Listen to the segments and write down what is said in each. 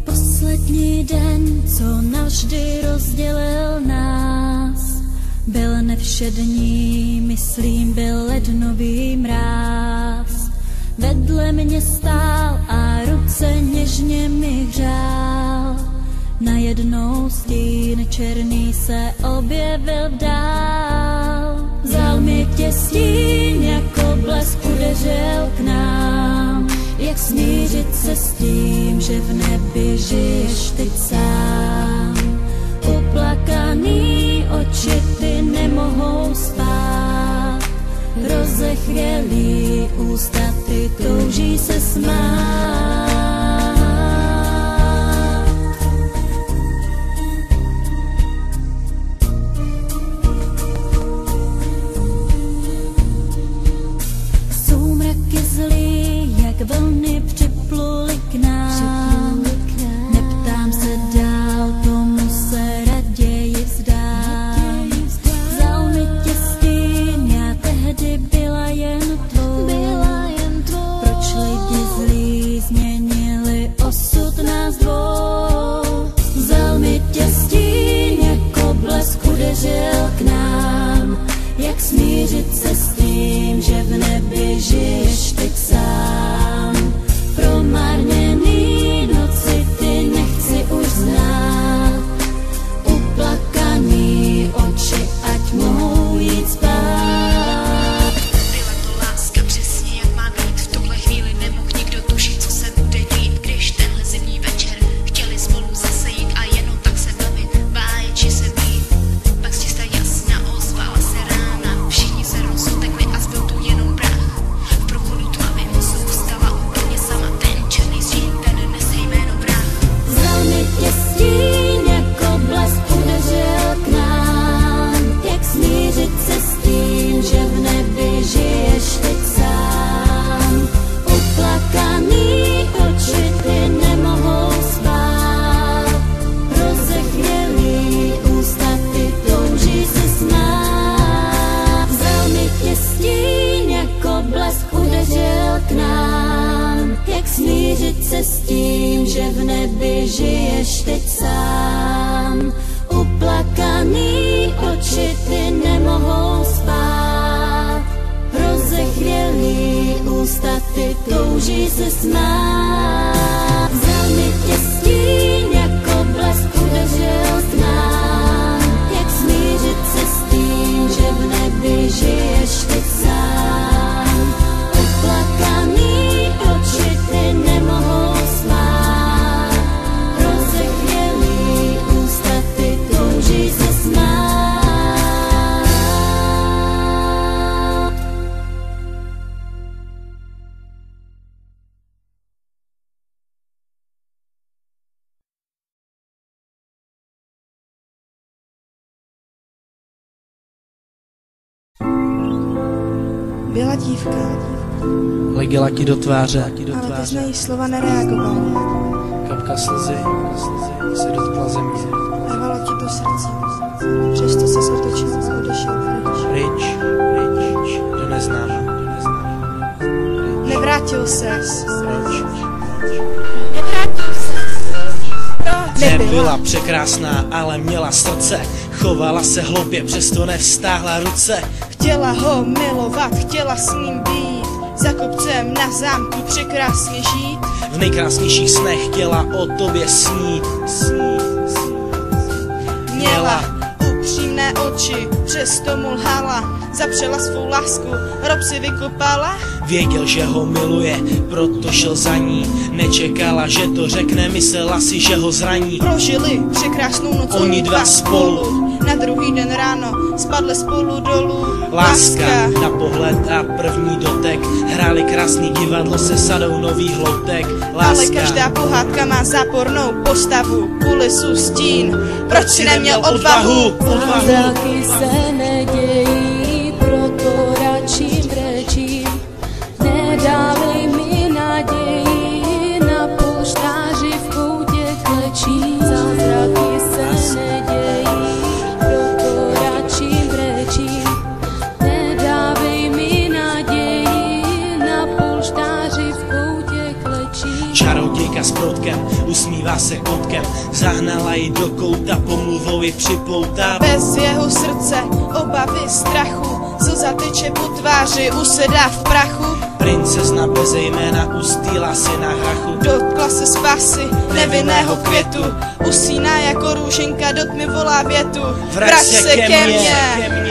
Poslední den, co navždy rozdělil nás, byl nevšední, myslím, byl lednový mráz. Vedle mě stál a ruce něžně mi hřál. Najednou stín černý se objevil dál. Vzal mi tě stín, jako blesk udeřil k nám. Jak smířit se s tím, že v nebi žiješ teď sám? Uplakaný oči ty nemohou spát, rozechvělý ústa ty touží se smát. Soumraky zlý, jak vlny připluli k nám. Neptám se dál, tomu se raději vzdám. Vzal mi tě stín, já tehdy byla jen tvou. Proč lidi zlí změnili osud nás dvou? Vzal mi tě stín, jako blesk udeřil k nám. Jak smířit se s tím, že v nebi žiješ teď sám? Promarněný noci ty nechci už znát. Uplakaný oči, ať mohou jít spát. Byla to láska přesně jak má být. V tuhle chvíli nemohl nikdo tušit, co se bude dít. Když tenhle zimní večer chtěli spolu zase jít a jenom tak se bavit, báječi se být. Pak z čista jasna ozvala se rána. Všichni se rozutekli a zbyl tu jenom prach. V průchodu tmavým zůstala úplně sama. Ten černý stín, ten nese jméno vrah. Vzal mi tě stín, jako blesk udeřil k nám. Jak smířit se s tím, že v nebi žiješ teď sám? Uplakaný oči ty nemohou spát, rozechvělý ústa ty touží se smát. Vzal mi tě stín, jako blesk udeřil k nám. Jak smířit se s tím, že v nebi žiješ teď sám? Uplakaný oči ty nemohou spát, rozechvělý ústa ty touží se smát. Vzal mi tě stín, jako blesk udeřil k nám. Jak smířit se s tím, že v nebi žiješ teď sám? Uplakaný oči ty nemohou spát, rozechvělý ústa ty touží se smát. Byla dívka, Letěla ti do tváře, ale teď na její slova nereagoval. kapka slzy se dotkla země. Rvalo ti do srdce, přesto ses otočil a odešel pryč. Pryč, do neznáma. Nevrátil ses. Proč? Nevrátil ses. Proč? Nebyla překrásná, ale měla srdce. Chovala se hloupě, přesto nevstáhla ruce. Chtěla ho milovat, chtěla s ním být, za kopcem na zámku překrásně žít. V nejkrásnějších snech chtěla o tobě snít. Měla upřímné oči, přesto mu lhala, zapřela svou lásku, rob si vykopala. Věděl, že ho miluje, proto šel za ní. Nečekala, že to řekne, myslela si, že ho zraní. Prožili překrásnou noc Oni dva spolu, na druhý den ráno spadli spolu dolů. Láska na pohled a první dotek, hráli krásný divadlo se sadou nových hloutek. Ale každá pohádka má zápornou postavu, kulisu, stín. Proč si neměl odvahu? Zázraky se nedějí, proto radši brečím. Nedávej mi naději, na polštáři v koutě klečím. Zázraky se nedějí, proto radši brečím. Nedávej mi naději, na polštáři v koutě klečím. Čarodějka s proutkem, usmívá se koutkem, zahnala ji do kouta, pomluvou ji připoutá. Bez jeho srdce, obavy, strachu, slza teče po tváři, usedá v prachu. Princezna bez jména ustýla si na hrachu. Dotkla se spásy nevinného květu, usíná jako růženka, do tmy volá větu. Vrať se ke mně,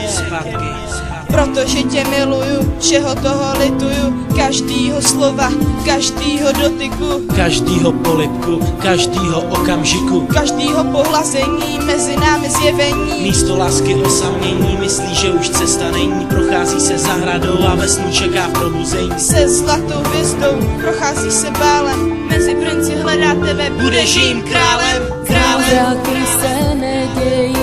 zpátky. protože tě miluju, všeho toho lituju, každýho slova, každýho dotyku, Každýho polibku, každýho okamžiku, každýho pohlazení, mezi námi zjevení. místo lásky osamění, myslí, že už cesta není, prochází se zahradou a ve snu čeká probuzení. Se zlatou hvězdou prochází se bálem, mezi princi hledá tebe, budeš jím králem, králem. Zázraky se nedějí,